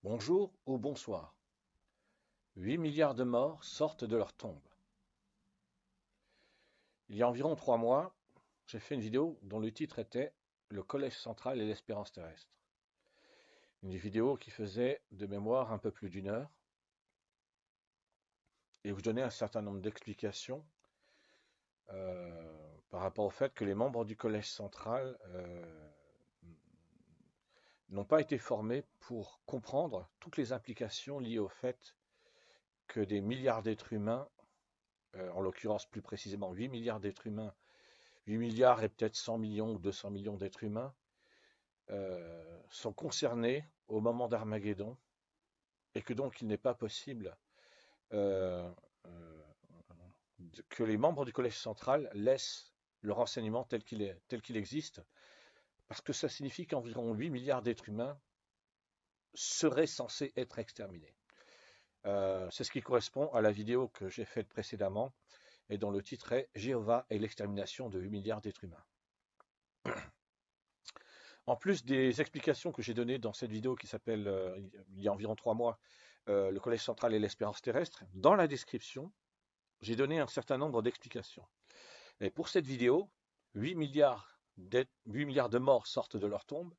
Bonjour ou bonsoir. 8 milliards de morts sortent de leur tombe. Il y a environ 3 mois, j'ai fait une vidéo dont le titre était Le Collège central et l'espérance terrestre. Une vidéo qui faisait de mémoire un peu plus d'une heure et où je donnais un certain nombre d'explications par rapport au fait que les membres du Collège central n'ont pas été formés pour comprendre toutes les implications liées au fait que des milliards d'êtres humains, en l'occurrence plus précisément 8 milliards d'êtres humains, 8 milliards et peut-être 100 millions ou 200 millions d'êtres humains sont concernés au moment d'Armageddon et que donc il n'est pas possible euh, euh, que les membres du Collège central laissent le renseignement tel qu'il existe, parce que ça signifie qu'environ 8 milliards d'êtres humains seraient censés être exterminés. C'est ce qui correspond à la vidéo que j'ai faite précédemment et dont le titre est Jéhovah et l'extermination de 8 milliards d'êtres humains. En plus des explications que j'ai données dans cette vidéo qui s'appelle, il y a environ 3 mois, Le Collège central et l'espérance terrestre, dans la description, j'ai donné un certain nombre d'explications. Et pour cette vidéo, 8 milliards, 8 milliards de morts sortent de leur tombe.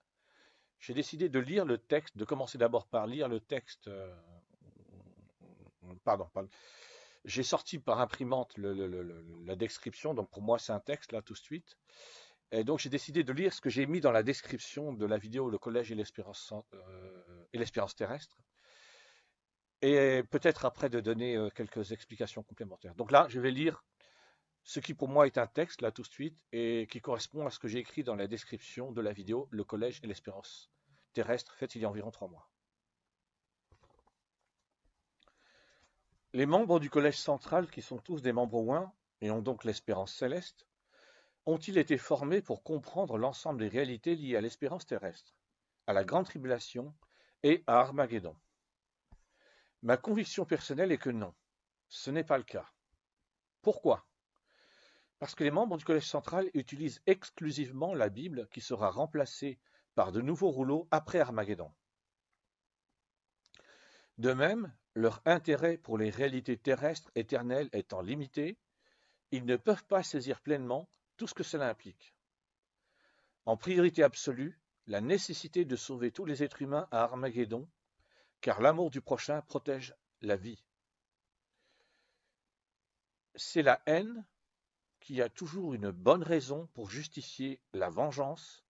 J'ai décidé de lire le texte, de commencer d'abord par lire le texte. Pardon. J'ai sorti par imprimante la description, donc pour moi c'est un texte là tout de suite. Et donc j'ai décidé de lire ce que j'ai mis dans la description de la vidéo Le Collège et l'espérance terrestre. Et peut-être après de donner quelques explications complémentaires. Donc là, je vais lire ce qui pour moi est un texte là tout de suite et qui correspond à ce que j'ai écrit dans la description de la vidéo Le Collège et l'espérance terrestre, faite il y a environ 3 mois. Les membres du Collège central, qui sont tous des membres ouins et ont donc l'espérance céleste, ont-ils été formés pour comprendre l'ensemble des réalités liées à l'espérance terrestre, à la grande tribulation et à Armageddon? Ma conviction personnelle est que non, ce n'est pas le cas. Pourquoi? Parce que les membres du Collège central utilisent exclusivement la Bible qui sera remplacée par de nouveaux rouleaux après Armageddon. De même, leur intérêt pour les réalités terrestres éternelles étant limité, ils ne peuvent pas saisir pleinement tout ce que cela implique. En priorité absolue, la nécessité de sauver tous les êtres humains à Armageddon, car l'amour du prochain protège la vie. C'est la haine qui a toujours une bonne raison pour justifier la vengeance,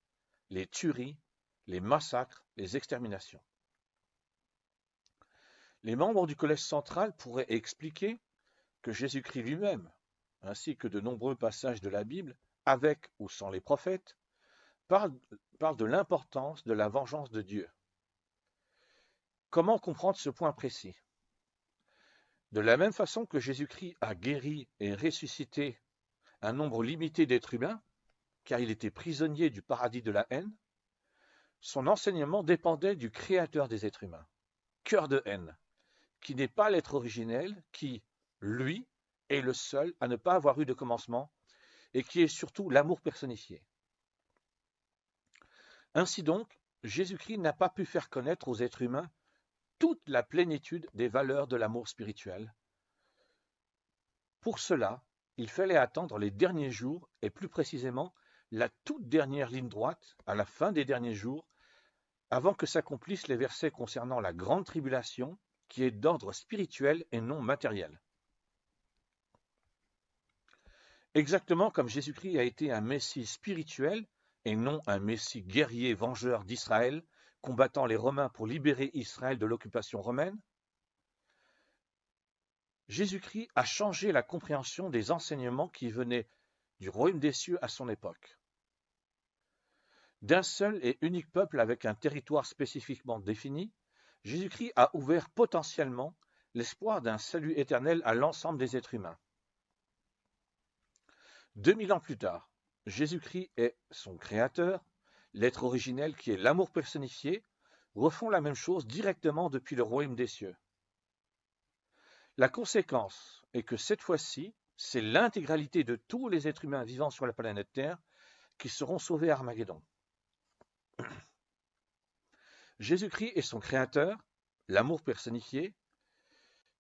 les tueries, les massacres, les exterminations. Les membres du Collège central pourraient expliquer que Jésus-Christ lui-même, ainsi que de nombreux passages de la Bible, avec ou sans les prophètes, parlent de l'importance de la vengeance de Dieu. Comment comprendre ce point précis? De la même façon que Jésus-Christ a guéri et ressuscité un nombre limité d'êtres humains, car il était prisonnier du paradis de la haine, son enseignement dépendait du Créateur des êtres humains, cœur de haine, qui n'est pas l'être originel, qui, lui, est le seul à ne pas avoir eu de commencement, et qui est surtout l'amour personnifié. Ainsi donc, Jésus-Christ n'a pas pu faire connaître aux êtres humains toute la plénitude des valeurs de l'amour spirituel. Pour cela, il fallait attendre les derniers jours, et plus précisément la toute dernière ligne droite, à la fin des derniers jours, avant que s'accomplissent les versets concernant la grande tribulation, qui est d'ordre spirituel et non matériel. Exactement comme Jésus-Christ a été un Messie spirituel et non un Messie guerrier vengeur d'Israël, combattant les Romains pour libérer Israël de l'occupation romaine, Jésus-Christ a changé la compréhension des enseignements qui venaient du royaume des cieux à son époque. D'un seul et unique peuple avec un territoire spécifiquement défini, Jésus-Christ a ouvert potentiellement l'espoir d'un salut éternel à l'ensemble des êtres humains. 2000 ans plus tard, Jésus-Christ et son Créateur, l'être originel qui est l'amour personnifié, refont la même chose directement depuis le royaume des cieux. La conséquence est que cette fois-ci, c'est l'intégralité de tous les êtres humains vivant sur la planète Terre qui seront sauvés à Armageddon. Jésus-Christ et son Créateur l'amour personnifié,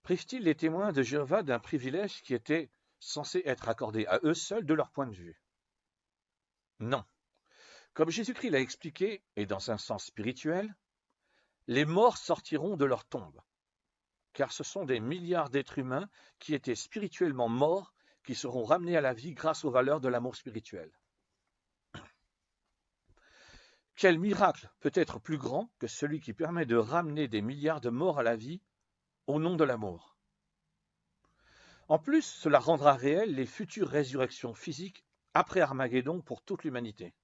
privent-ils les témoins de Jéhovah d'un privilège qui était censé être accordé à eux seuls de leur point de vue? Non. Comme Jésus-Christ l'a expliqué, et dans un sens spirituel, les morts sortiront de leur tombe, car ce sont des milliards d'êtres humains qui étaient spirituellement morts, qui seront ramenés à la vie grâce aux valeurs de l'amour spirituel. Quel miracle peut être plus grand que celui qui permet de ramener des milliards de morts à la vie au nom de l'amour? En plus, cela rendra réelles les futures résurrections physiques après Armageddon pour toute l'humanité.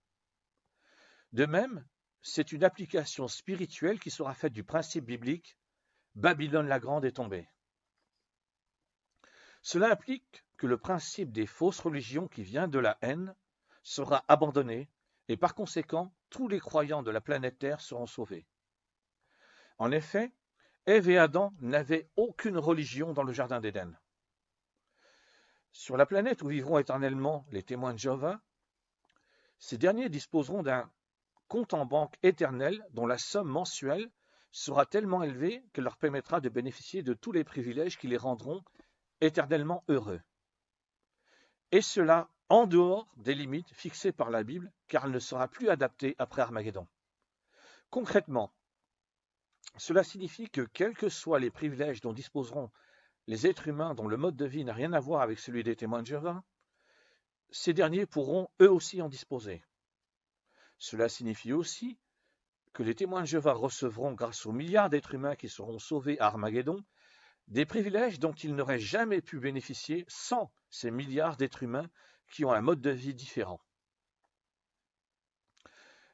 De même, c'est une application spirituelle qui sera faite du principe biblique « Babylone la grande est tombée ». Cela implique que le principe des fausses religions qui vient de la haine sera abandonné et par conséquent, tous les croyants de la planète Terre seront sauvés. En effet, Ève et Adam n'avaient aucune religion dans le jardin d'Éden. Sur la planète où vivront éternellement les témoins de Jéhovah, ces derniers disposeront d'un compte en banque éternel dont la somme mensuelle sera tellement élevée qu'elle leur permettra de bénéficier de tous les privilèges qui les rendront éternellement heureux. Et cela en dehors des limites fixées par la Bible, car elle ne sera plus adaptée après Armageddon. Concrètement, cela signifie que quels que soient les privilèges dont disposeront les êtres humains dont le mode de vie n'a rien à voir avec celui des témoins de Jéhovah, ces derniers pourront eux aussi en disposer. Cela signifie aussi que les témoins de Jéhovah recevront, grâce aux milliards d'êtres humains qui seront sauvés à Armageddon, des privilèges dont ils n'auraient jamais pu bénéficier sans ces milliards d'êtres humains qui ont un mode de vie différent.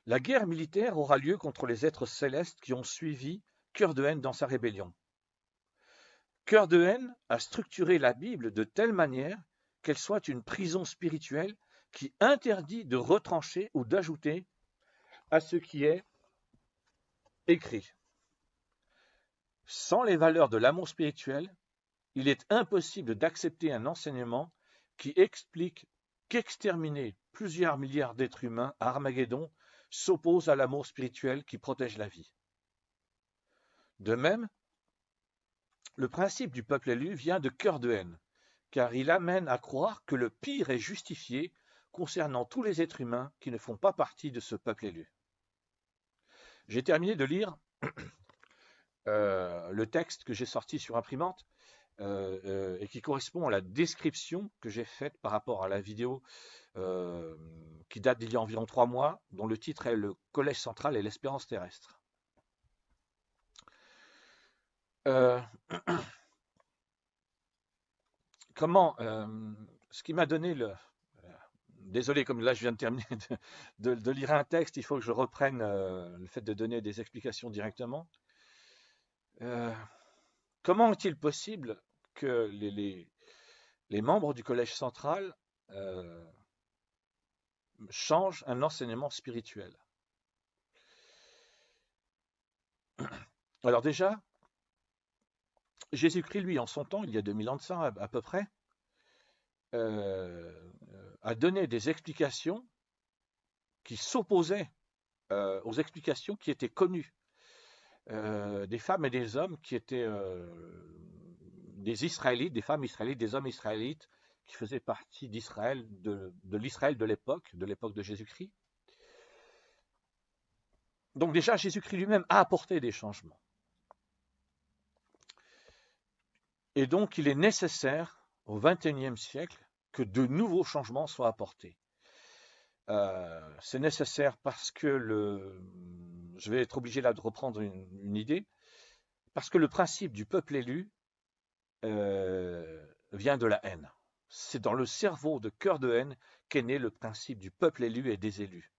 La guerre militaire aura lieu contre les êtres célestes qui ont suivi Cœur de haine dans sa rébellion. Cœur de haine a structuré la Bible de telle manière qu'elle soit une prison spirituelle qui interdit de retrancher ou d'ajouter à ce qui est écrit. Sans les valeurs de l'amour spirituel, il est impossible d'accepter un enseignement qui explique qu'exterminer plusieurs milliards d'êtres humains à Armageddon s'oppose à l'amour spirituel qui protège la vie. De même, le principe du peuple élu vient de Cœur de haine, car il amène à croire que le pire est justifié concernant tous les êtres humains qui ne font pas partie de ce peuple élu. J'ai terminé de lire le texte que j'ai sorti sur imprimante et qui correspond à la description que j'ai faite par rapport à la vidéo qui date d'il y a environ 3 mois, dont le titre est « Le Collège central et l'espérance terrestre ». Ce qui m'a donné le... Désolé, comme là je viens de terminer de lire un texte, il faut que je reprenne le fait de donner des explications directement. Comment est-il possible que les membres du Collège central changent un enseignement spirituel? Alors déjà, Jésus-Christ, lui, en son temps, il y a 2000 ans de ça à peu près, a donné des explications qui s'opposaient aux explications qui étaient connues des femmes et des hommes qui étaient des Israélites, des femmes israélites, des hommes israélites qui faisaient partie d'Israël, de l'Israël de l'époque de Jésus-Christ. Donc déjà, Jésus-Christ lui-même a apporté des changements. Et donc, il est nécessaire, au XXIe siècle, que de nouveaux changements soient apportés. C'est nécessaire parce que je vais être obligé là de reprendre une idée, parce que le principe du peuple élu vient de la haine. C'est dans le cerveau de Cœur de haine qu'est né le principe du peuple élu et des élus.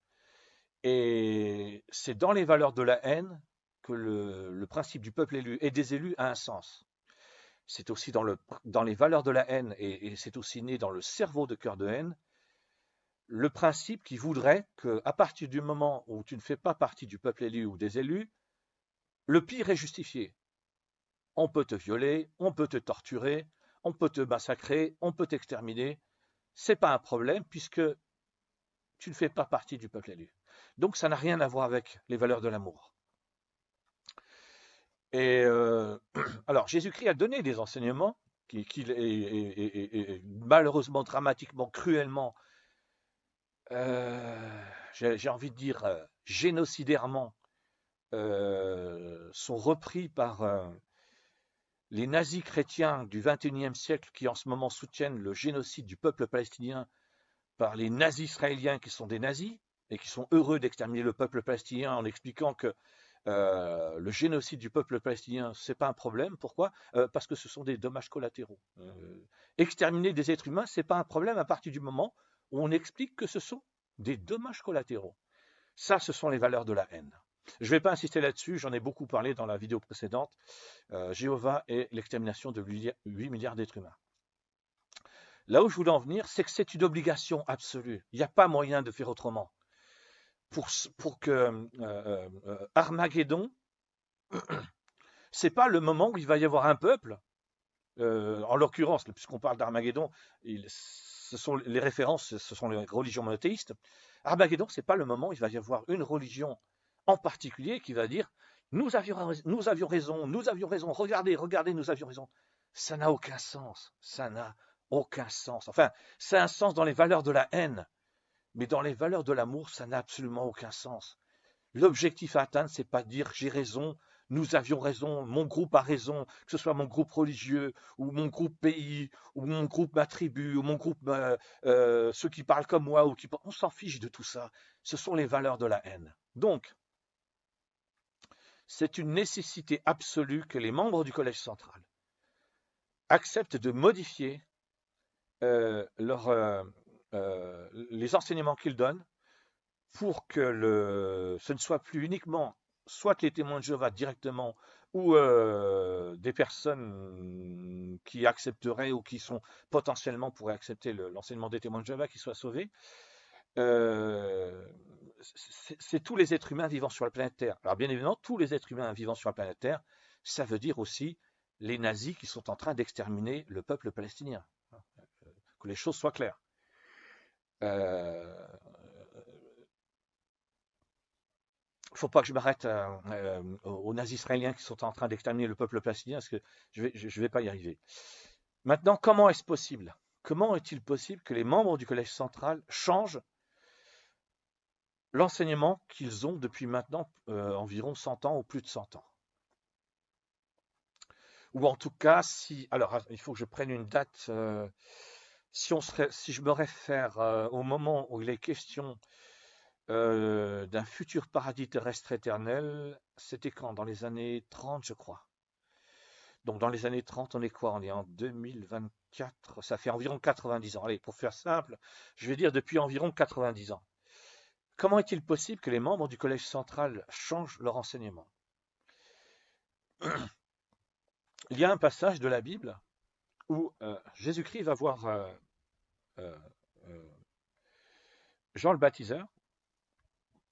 Et c'est dans les valeurs de la haine que le principe du peuple élu et des élus a un sens. C'est aussi dans les valeurs de la haine, et c'est aussi né dans le cerveau de Cœur de haine, le principe qui voudrait qu'à partir du moment où tu ne fais pas partie du peuple élu ou des élus, le pire est justifié. On peut te violer, on peut te torturer, on peut te massacrer, on peut t'exterminer. Ce n'est pas un problème puisque tu ne fais pas partie du peuple élu. Donc ça n'a rien à voir avec les valeurs de l'amour. Et alors, Jésus-Christ a donné des enseignements et malheureusement, dramatiquement, cruellement, j'ai envie de dire génocidairement, sont repris par les nazis chrétiens du XXIe siècle qui en ce moment soutiennent le génocide du peuple palestinien par les nazis israéliens qui sont des nazis et qui sont heureux d'exterminer le peuple palestinien en expliquant que le génocide du peuple palestinien, c'est pas un problème. Pourquoi? Parce que ce sont des dommages collatéraux. Exterminer des êtres humains, c'est pas un problème à partir du moment où on explique que ce sont des dommages collatéraux. Ça, ce sont les valeurs de la haine. Je ne vais pas insister là-dessus, j'en ai beaucoup parlé dans la vidéo précédente. Jéhovah et l'extermination de 8 milliards d'êtres humains. Là où je voulais en venir, c'est que c'est une obligation absolue. Il n'y a pas moyen de faire autrement. Pour que Armageddon, c'est pas le moment où il va y avoir un peuple. En l'occurrence, puisqu'on parle d'Armageddon, ce sont les références, ce sont les religions monothéistes. Armageddon, c'est pas le moment où il va y avoir une religion en particulier qui va dire nous avions raison, regardez, nous avions raison. Ça n'a aucun sens. Ça n'a aucun sens. Enfin, ça a un sens dans les valeurs de la haine, mais dans les valeurs de l'amour, ça n'a absolument aucun sens. L'objectif à atteindre, c'est pas de dire j'ai raison, nous avions raison, mon groupe a raison, que ce soit mon groupe religieux, ou mon groupe pays, ou mon groupe ma tribu, ou mon groupe ceux qui parlent comme moi, on s'en fiche de tout ça. Ce sont les valeurs de la haine. Donc, c'est une nécessité absolue que les membres du Collège central acceptent de modifier les enseignements qu'ils donnent pour que ce ne soit plus uniquement soit les témoins de Jéhovah directement ou des personnes qui accepteraient ou qui sont potentiellement pourraient accepter l'enseignement des témoins de Jéhovah qui soient sauvés. C'est tous les êtres humains vivant sur la planète Terre. Alors bien évidemment, tous les êtres humains vivant sur la planète Terre, ça veut dire aussi les nazis qui sont en train d'exterminer le peuple palestinien. Que les choses soient claires. Il ne faut pas que je m'arrête aux nazis israéliens qui sont en train d'exterminer le peuple palestinien, parce que je vais pas y arriver. Maintenant, comment est-ce possible? Comment est-il possible que les membres du Collège central changent l'enseignement qu'ils ont depuis maintenant environ 100 ans ou plus de 100 ans? Ou en tout cas, alors il faut que je prenne une date. Si je me réfère au moment où il est question d'un futur paradis terrestre éternel, c'était quand? Dans les années 30, je crois. Donc dans les années 30, on est quoi? On est en 2024, ça fait environ 90 ans. Allez, pour faire simple, je vais dire depuis environ 90 ans. Comment est-il possible que les membres du Collège central changent leur enseignement? Il y a un passage de la Bible où Jésus-Christ va voir euh, Jean le baptiseur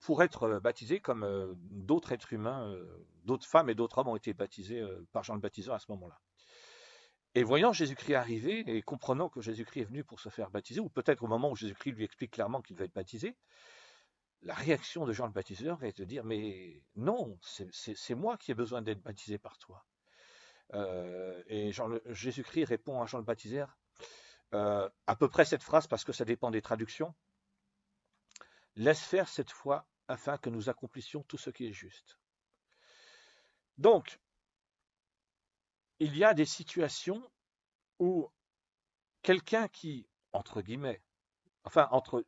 pour être baptisé comme d'autres êtres humains, d'autres femmes et d'autres hommes ont été baptisés par Jean le baptiseur à ce moment-là. Et voyant Jésus-Christ arriver et comprenant que Jésus-Christ est venu pour se faire baptiser, ou peut-être au moment où Jésus-Christ lui explique clairement qu'il va être baptisé, la réaction de Jean le baptiseur est de dire mais non, c'est moi qui ai besoin d'être baptisé par toi. Et Jésus-Christ répond à Jean le baptiseur à peu près cette phrase parce que ça dépend des traductions. Laisse faire cette fois afin que nous accomplissions tout ce qui est juste. Donc, il y a des situations où quelqu'un qui, entre guillemets, enfin entre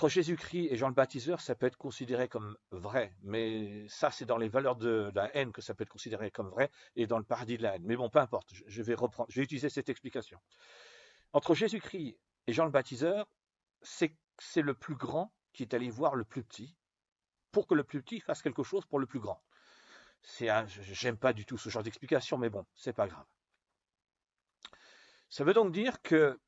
Jésus-Christ et Jean le Baptiseur, ça peut être considéré comme vrai, mais ça, c'est dans les valeurs de la haine que ça peut être considéré comme vrai, et dans le paradis de la haine. Mais bon, peu importe, je vais utiliser cette explication. Entre Jésus-Christ et Jean le Baptiseur, c'est le plus grand qui est allé voir le plus petit, pour que le plus petit fasse quelque chose pour le plus grand. J'aime pas du tout ce genre d'explication, mais bon, c'est pas grave. Ça veut donc dire que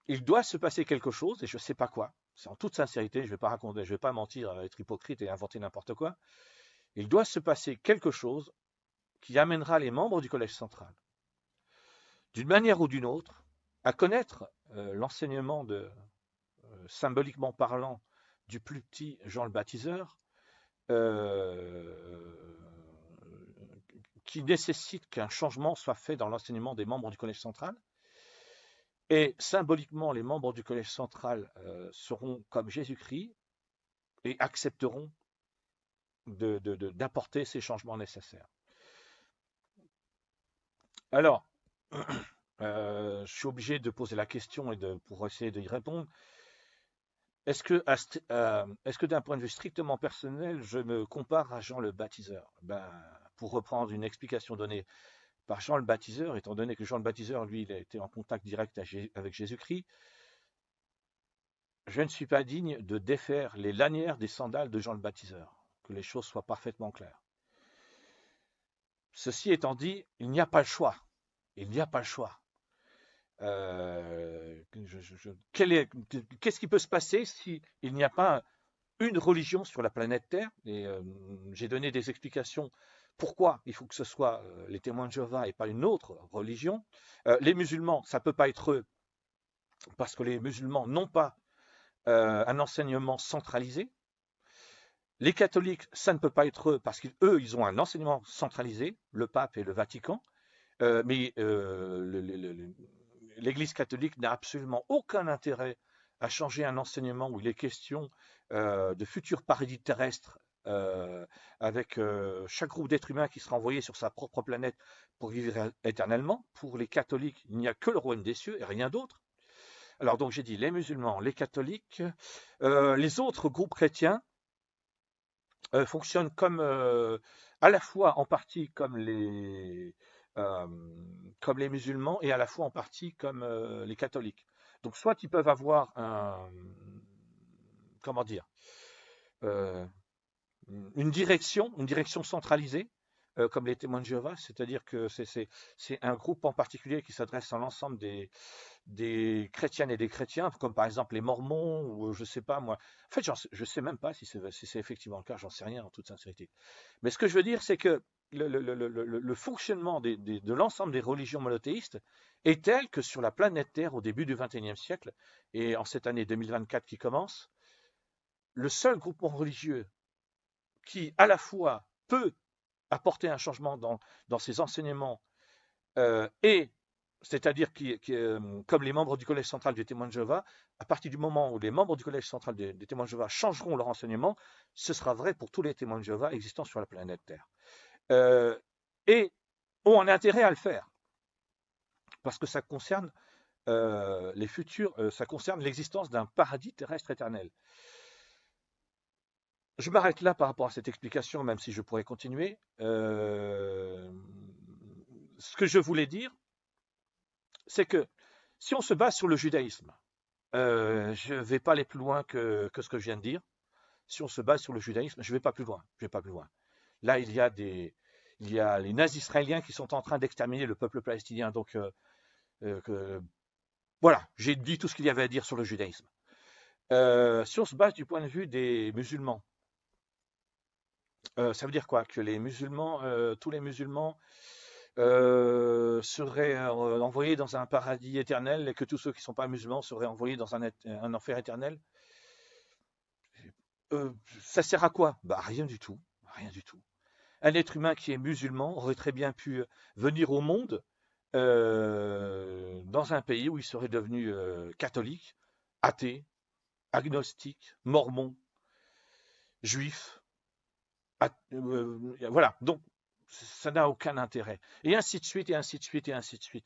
il doit se passer quelque chose, et je ne sais pas quoi. C'est en toute sincérité, je ne vais pas raconter, je vais pas mentir, être hypocrite et inventer n'importe quoi. Il doit se passer quelque chose qui amènera les membres du Collège central, d'une manière ou d'une autre, à connaître l'enseignement symboliquement parlant, du plus petit Jean le Baptiseur, qui nécessite qu'un changement soit fait dans l'enseignement des membres du Collège central. Et symboliquement, les membres du Collège central seront comme Jésus-Christ et accepteront d'apporter ces changements nécessaires. Alors, je suis obligé de poser la question et pour essayer d'y répondre. Est-ce que d'un point de vue strictement personnel, je me compare à Jean le Baptiseur? Pour reprendre une explication donnée par Jean le Baptiseur, étant donné que Jean le Baptiseur, lui, il a été en contact direct avec Jésus-Christ, je ne suis pas digne de défaire les lanières des sandales de Jean le Baptiseur, que les choses soient parfaitement claires. Ceci étant dit, il n'y a pas le choix. Il n'y a pas le choix. Qu'est-ce qui peut se passer s'il n'y a pas une religion sur la planète Terre? Et j'ai donné des explications pourquoi il faut que ce soit les témoins de Jéhovah et pas une autre religion. Les musulmans, ça ne peut pas être eux, parce que les musulmans n'ont pas un enseignement centralisé. Les catholiques, ça ne peut pas être eux, parce qu'eux, ils ont un enseignement centralisé, le pape et le Vatican. Mais l'Église catholique n'a absolument aucun intérêt à changer un enseignement où il est question de futurs paradis terrestres avec chaque groupe d'êtres humains qui sera envoyé sur sa propre planète pour vivre éternellement. Pour les catholiques, il n'y a que le royaume des cieux et rien d'autre. Alors donc j'ai dit les musulmans, les catholiques, les autres groupes chrétiens fonctionnent comme à la fois en partie comme les musulmans et à la fois en partie comme les catholiques. Donc soit ils peuvent avoir comment dire, une direction centralisée, comme les témoins de Jéhovah, c'est-à-dire que c'est un groupe en particulier qui s'adresse à l'ensemble des chrétiennes et des chrétiens, comme par exemple les mormons, ou je sais pas moi. En fait, je sais même pas si c'est effectivement le cas, j'en sais rien en toute sincérité. Mais ce que je veux dire, c'est que le fonctionnement de l'ensemble des religions monothéistes est tel que sur la planète Terre, au début du XXIe siècle, et en cette année 2024 qui commence, le seul groupement religieux qui, à la fois, peut apporter un changement dans ses enseignements, et c'est-à-dire comme les membres du Collège central des témoins de Jéhovah, à partir du moment où les membres du Collège central des témoins de Jéhovah changeront leur enseignement, ce sera vrai pour tous les témoins de Jéhovah existants sur la planète Terre. Et ont un intérêt à le faire, parce que ça concerne les futurs, ça concerne l'existence d'un paradis terrestre éternel. Je m'arrête là par rapport à cette explication, même si je pourrais continuer. Ce que je voulais dire, c'est que si on se base sur le judaïsme, je ne vais pas aller plus loin que ce que je viens de dire. Si on se base sur le judaïsme, je ne vais pas plus loin. Je vais pas plus loin. Là, il y a les nazis israéliens qui sont en train d'exterminer le peuple palestinien. Donc, voilà, j'ai dit tout ce qu'il y avait à dire sur le judaïsme. Si on se base du point de vue des musulmans, ça veut dire quoi? Que les musulmans, tous les musulmans seraient envoyés dans un paradis éternel et que tous ceux qui ne sont pas musulmans seraient envoyés dans un enfer éternel? Ça sert à quoi? Rien du tout. Rien du tout. Un être humain qui est musulman aurait très bien pu venir au monde dans un pays où il serait devenu catholique, athée, agnostique, mormon, juif. Voilà, donc ça n'a aucun intérêt. Et ainsi de suite, et ainsi de suite, et ainsi de suite.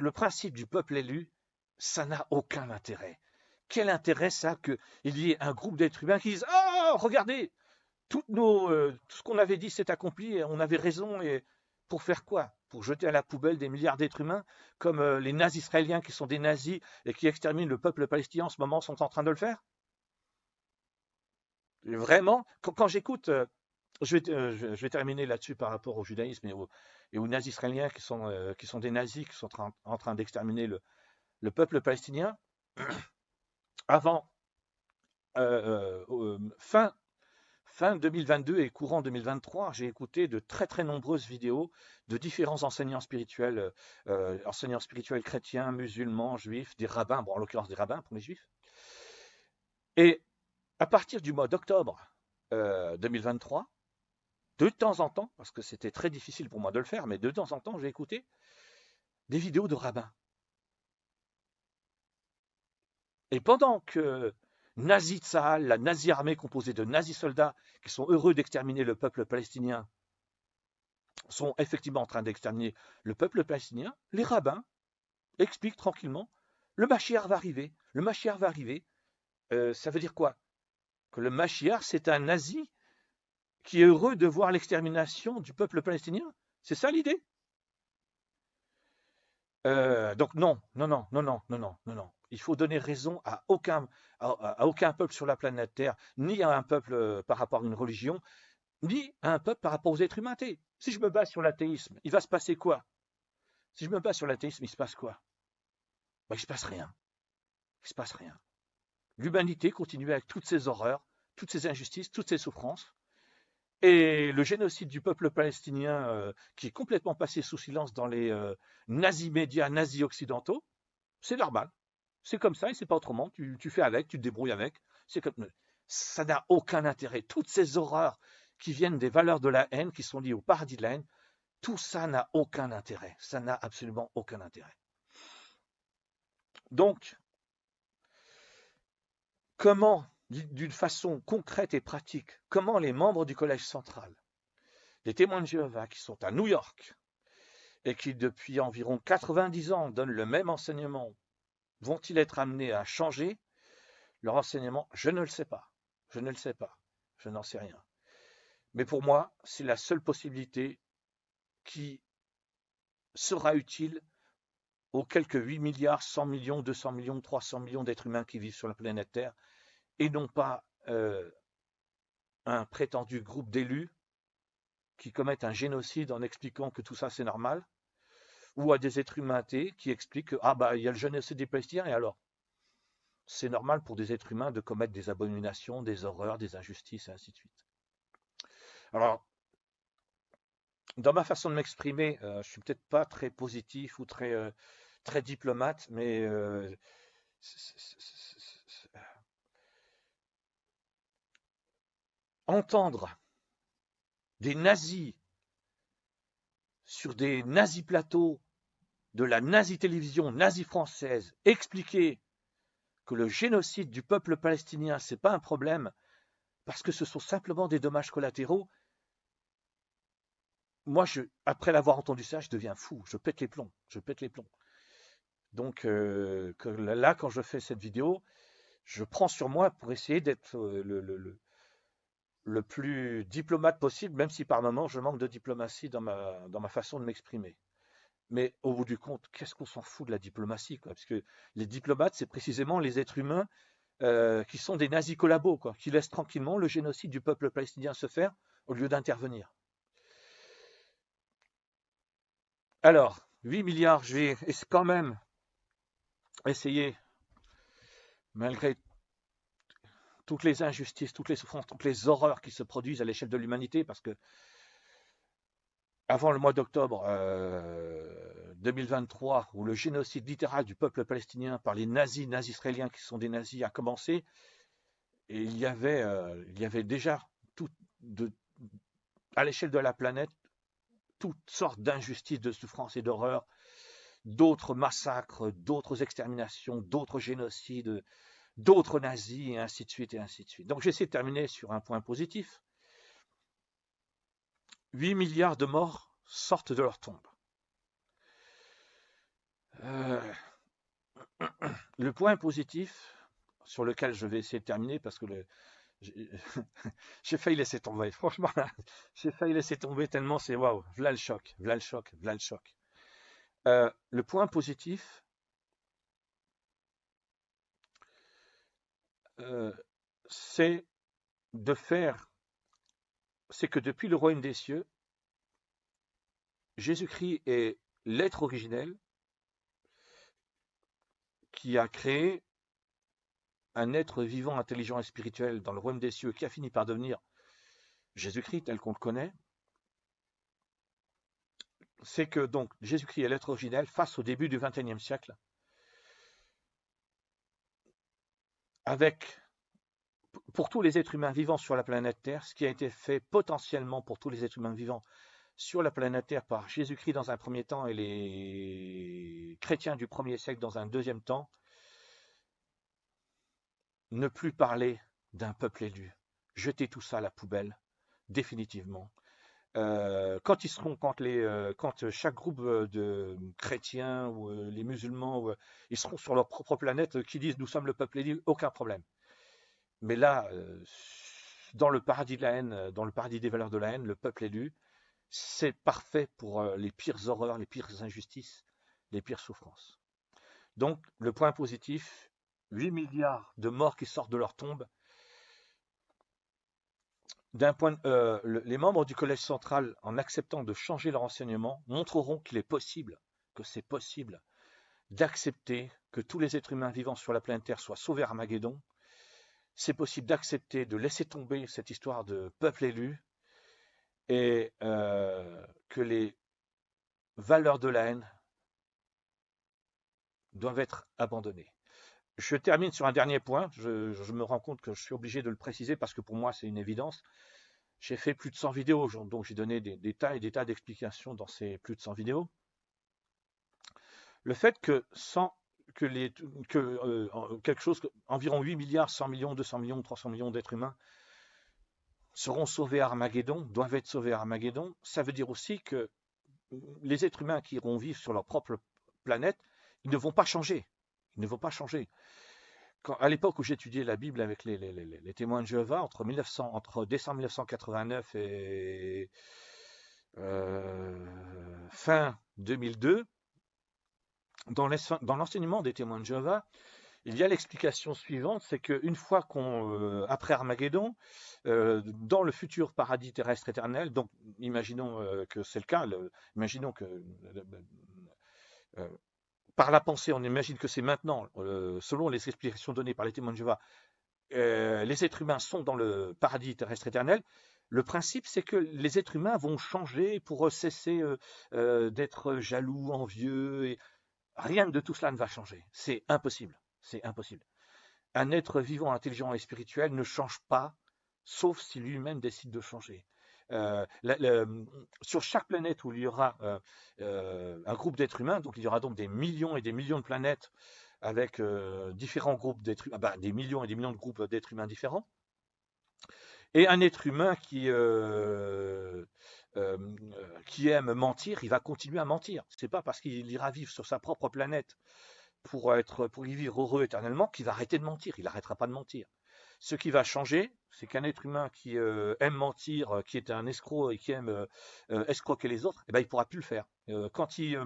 Le principe du peuple élu, ça n'a aucun intérêt. Quel intérêt ça qu'il y ait un groupe d'êtres humains qui disent « Oh, regardez, tout ce qu'on avait dit s'est accompli, et on avait raison, et pour faire quoi? Pour jeter à la poubelle des milliards d'êtres humains, comme les nazis israéliens qui sont des nazis et qui exterminent le peuple palestinien en ce moment sont en train de le faire? » Et vraiment, quand j'écoute, je vais terminer là-dessus par rapport au judaïsme et aux nazis israéliens qui sont des nazis qui sont en train d'exterminer le peuple palestinien. Avant fin 2022 et courant 2023, j'ai écouté de très très nombreuses vidéos de différents enseignants spirituels chrétiens, musulmans, juifs, des rabbins, bon en l'occurrence des rabbins pour les juifs. Et à partir du mois d'octobre 2023, de temps en temps, parce que c'était très difficile pour moi de le faire, mais de temps en temps, j'ai écouté des vidéos de rabbins. Et pendant que Nazi Tzahal, la nazi armée composée de nazis soldats qui sont heureux d'exterminer le peuple palestinien, sont effectivement en train d'exterminer le peuple palestinien, les rabbins expliquent tranquillement, le Mashiach va arriver. Le Mashiach va arriver. Ça veut dire quoi? Que le Mashiach, c'est un nazi qui est heureux de voir l'extermination du peuple palestinien? C'est ça l'idée? Donc non, non, non, non, non, non, non, non, non. Il faut donner raison à aucun peuple sur la planète Terre, ni à un peuple par rapport à une religion, ni à un peuple par rapport aux êtres humains. Si je me base sur l'athéisme, il va se passer quoi? Si je me base sur l'athéisme, il se passe quoi? Ben, il se passe rien. Il se passe rien. L'humanité continue avec toutes ses horreurs, toutes ses injustices, toutes ses souffrances. Et le génocide du peuple palestinien, qui est complètement passé sous silence dans les nazis médias, nazis occidentaux, c'est normal. C'est comme ça et c'est pas autrement. Tu fais avec, tu te débrouilles avec. C'est comme ça n'a aucun intérêt. Toutes ces horreurs qui viennent des valeurs de la haine, qui sont liées au paradis de la haine, tout ça n'a aucun intérêt. Ça n'a absolument aucun intérêt. Donc, comment, d'une façon concrète et pratique, comment les membres du Collège central, les témoins de Jéhovah qui sont à New York et qui depuis environ 90 ans donnent le même enseignement, vont-ils être amenés à changer leur enseignement? Je ne le sais pas. Je ne le sais pas. Je n'en sais rien. Mais pour moi, c'est la seule possibilité qui sera utile aux quelques 8 milliards, 100 millions, 200 millions, 300 millions d'êtres humains qui vivent sur la planète Terre, et non pas un prétendu groupe d'élus qui commettent un génocide en expliquant que tout ça c'est normal, ou à des êtres humains athées qui expliquent que ah bah il y a le génocide des Palestiniens et alors c'est normal pour des êtres humains de commettre des abominations, des horreurs, des injustices et ainsi de suite. Alors, dans ma façon de m'exprimer, je suis peut-être pas très positif ou très diplomate, mais entendre des nazis sur des nazis plateaux de la nazi télévision nazi française expliquer que le génocide du peuple palestinien, c'est pas un problème parce que ce sont simplement des dommages collatéraux. Moi, après l'avoir entendu ça, je deviens fou, je pète les plombs, je pète les plombs. Donc là, quand je fais cette vidéo, je prends sur moi pour essayer d'être le plus diplomate possible, même si par moments je manque de diplomatie dans ma façon de m'exprimer. Mais au bout du compte, qu'est-ce qu'on s'en fout de la diplomatie, quoi? Parce que les diplomates, c'est précisément les êtres humains qui sont des nazis collabos, quoi, qui laissent tranquillement le génocide du peuple palestinien se faire au lieu d'intervenir. Alors, 8 milliards, je vais quand même essayer, malgré toutes les injustices, toutes les souffrances, toutes les horreurs qui se produisent à l'échelle de l'humanité, parce que avant le mois d'octobre 2023, où le génocide littéral du peuple palestinien par les nazis israéliens qui sont des nazis a commencé, et il y avait déjà à l'échelle de la planète toutes sortes d'injustices, de souffrances et d'horreurs, d'autres massacres, d'autres exterminations, d'autres génocides, d'autres nazis, et ainsi de suite, et ainsi de suite. Donc j'essaie de terminer sur un point positif. 8 milliards de morts sortent de leur tombe. Le point positif, sur lequel je vais essayer de terminer, parce que j'ai failli laisser tomber, franchement, j'ai failli laisser tomber tellement c'est waouh, voilà le choc, voilà le choc, voilà le choc. Le point positif, c'est que depuis le royaume des cieux, Jésus-Christ est l'être originel qui a créé un être vivant, intelligent et spirituel dans le royaume des cieux qui a fini par devenir Jésus-Christ tel qu'on le connaît. C'est que donc Jésus-Christ est l'être originel face au début du XXIe siècle, avec pour tous les êtres humains vivants sur la planète Terre, ce qui a été fait potentiellement pour tous les êtres humains vivants sur la planète Terre par Jésus-Christ dans un premier temps et les chrétiens du 1er siècle dans un deuxième temps, ne plus parler d'un peuple élu. Jeter tout ça à la poubelle, définitivement. Quand chaque groupe de chrétiens ou les musulmans, ils seront sur leur propre planète, qui disent nous sommes le peuple élu, aucun problème. Mais là, dans le paradis de la haine, dans le paradis des valeurs de la haine, le peuple élu, c'est parfait pour les pires horreurs, les pires injustices, les pires souffrances. Donc, le point positif, 8 milliards de morts qui sortent de leur tombe. Les membres du Collège central, en acceptant de changer leur enseignement, montreront qu'il est possible, que c'est possible, d'accepter que tous les êtres humains vivant sur la planète Terre soient sauvés à Armageddon. C'est possible d'accepter de laisser tomber cette histoire de peuple élu et que les valeurs de la haine doivent être abandonnées. Je termine sur un dernier point. Je me rends compte que je suis obligé de le préciser parce que pour moi, c'est une évidence. J'ai fait plus de 100 vidéos, donc j'ai donné des tas et des tas d'explications dans ces plus de 100 vidéos. Le fait que quelque chose, environ 8 milliards, 100 millions, 200 millions, 300 millions d'êtres humains seront sauvés à Armageddon, doivent être sauvés à Armageddon, ça veut dire aussi que les êtres humains qui iront vivre sur leur propre planète, ils ne vont pas changer. Ils ne vont pas changer. À l'époque où j'étudiais la Bible avec les témoins de Jéhovah, entre décembre 1989 et fin 2002, dans l'enseignement des témoins de Jéhovah, il y a l'explication suivante, c'est qu'une fois après Armageddon, dans le futur paradis terrestre éternel, donc imaginons que c'est le cas, imaginons que par la pensée, on imagine que c'est maintenant, selon les explications données par les témoins de Jéhovah, les êtres humains sont dans le paradis terrestre éternel. Le principe, c'est que les êtres humains vont changer pour cesser d'être jaloux, envieux. Et rien de tout cela ne va changer. C'est impossible. C'est impossible. Un être vivant, intelligent et spirituel ne change pas, sauf si lui-même décide de changer. Sur chaque planète où il y aura un groupe d'êtres humains, donc il y aura donc des millions et des millions de planètes avec différents groupes d'êtres humains, des millions et des millions de groupes d'êtres humains différents, et un être humain qui aime mentir, il va continuer à mentir. C'est pas parce qu'il ira vivre sur sa propre planète pour y vivre heureux éternellement qu'il va arrêter de mentir. Il n'arrêtera pas de mentir. Ce qui va changer, c'est qu'un être humain qui aime mentir, qui est un escroc et qui aime escroquer les autres, eh ben, il ne pourra plus le faire. Quand il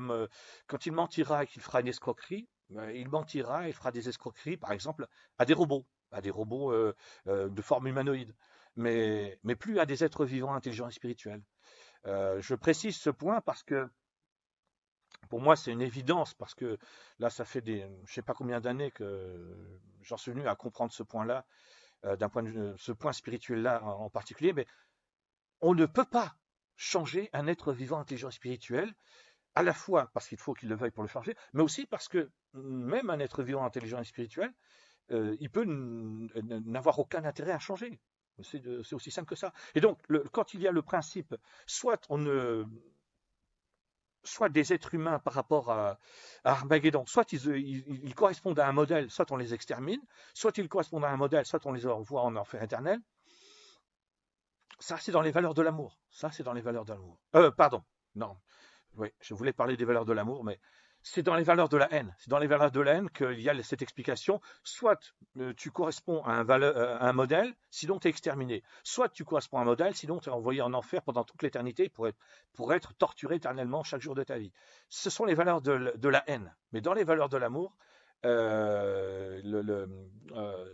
mentira et qu'il fera une escroquerie, il mentira et fera des escroqueries, par exemple, à des robots de forme humanoïde, mais plus à des êtres vivants, intelligents et spirituels. Je précise ce point parce que pour moi, c'est une évidence, parce que là, ça fait je ne sais pas combien d'années que j'en suis venu à comprendre ce point-là, ce point spirituel-là en particulier, mais on ne peut pas changer un être vivant, intelligent et spirituel, à la fois parce qu'il faut qu'il le veuille pour le changer, mais aussi parce que même un être vivant, intelligent et spirituel, il peut n'avoir aucun intérêt à changer. C'est aussi simple que ça. Et donc, quand il y a le principe, soit des êtres humains par rapport à Armageddon, soit ils correspondent à un modèle, soit on les extermine, soit ils correspondent à un modèle, soit on les envoie en enfer éternel. Ça, c'est dans les valeurs de l'amour. Ça, c'est dans les valeurs de l'amour. Pardon. Non. Oui, je voulais parler des valeurs de l'amour, mais c'est dans les valeurs de la haine. C'est dans les valeurs de la haine qu'il y a cette explication. Soit tu corresponds à un modèle, sinon tu es exterminé. Soit tu corresponds à un modèle, sinon tu es envoyé en enfer pendant toute l'éternité pour être torturé éternellement chaque jour de ta vie. Ce sont les valeurs de la haine. Mais dans les valeurs de l'amour,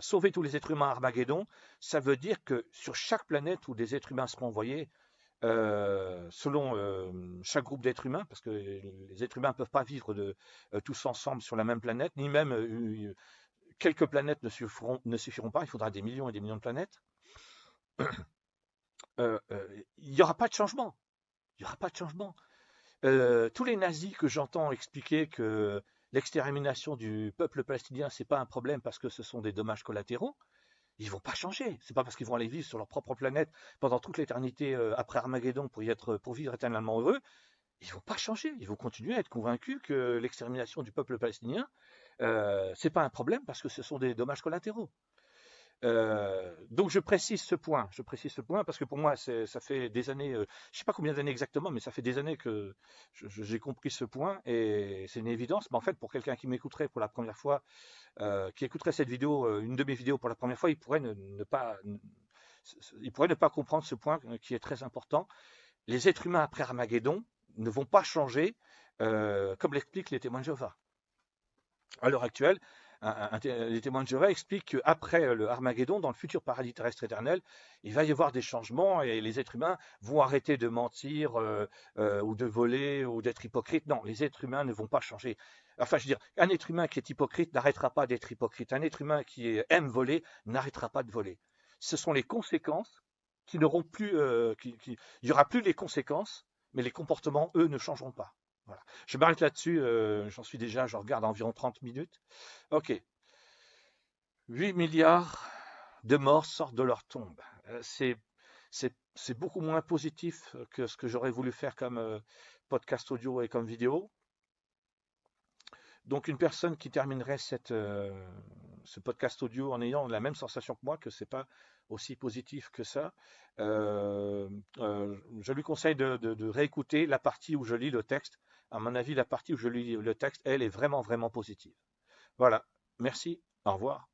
sauver tous les êtres humains à Armageddon, ça veut dire que sur chaque planète où des êtres humains seront envoyés, selon chaque groupe d'êtres humains, parce que les êtres humains ne peuvent pas vivre tous ensemble sur la même planète, ni même quelques planètes ne suffiront pas, il faudra des millions et des millions de planètes. Il n'y aura pas de changement. Il n'y aura pas de changement. Tous les nazis que j'entends expliquer que l'extermination du peuple palestinien, ce n'est pas un problème parce que ce sont des dommages collatéraux, ils vont pas changer. C'est pas parce qu'ils vont aller vivre sur leur propre planète pendant toute l'éternité après Armageddon pour vivre éternellement heureux, ils vont pas changer. Ils vont continuer à être convaincus que l'extermination du peuple palestinien, c'est pas un problème parce que ce sont des dommages collatéraux. Donc je précise ce point parce que pour moi, ça fait des années, je sais pas combien d'années exactement, mais ça fait des années que j'ai compris ce point et c'est une évidence. Mais en fait, pour quelqu'un qui m'écouterait pour la première fois, qui écouterait cette vidéo, une de mes vidéos pour la première fois, il pourrait ne pas comprendre ce point qui est très important. Les êtres humains après Armageddon ne vont pas changer, comme l'expliquent les témoins de Jéhovah. À l'heure actuelle, les témoins de Jéhovah expliquent qu'après le Armageddon, dans le futur paradis terrestre éternel, il va y avoir des changements et les êtres humains vont arrêter de mentir ou de voler ou d'être hypocrites. Non, les êtres humains ne vont pas changer. Enfin, je veux dire, un être humain qui est hypocrite n'arrêtera pas d'être hypocrite. Un être humain qui aime voler n'arrêtera pas de voler. Ce sont les conséquences qui n'auront plus, il n'y aura plus les conséquences, mais les comportements, eux, ne changeront pas. Voilà. Je m'arrête là-dessus, je regarde environ 30 minutes. Ok, 8 milliards de morts sortent de leur tombe. C'est beaucoup moins positif que ce que j'aurais voulu faire comme podcast audio et comme vidéo. Donc une personne qui terminerait ce podcast audio en ayant la même sensation que moi, que c'est pas aussi positif que ça, je lui conseille de réécouter la partie où je lis le texte. À mon avis, la partie où je lis le texte, elle est vraiment, vraiment positive. Voilà, merci, au revoir.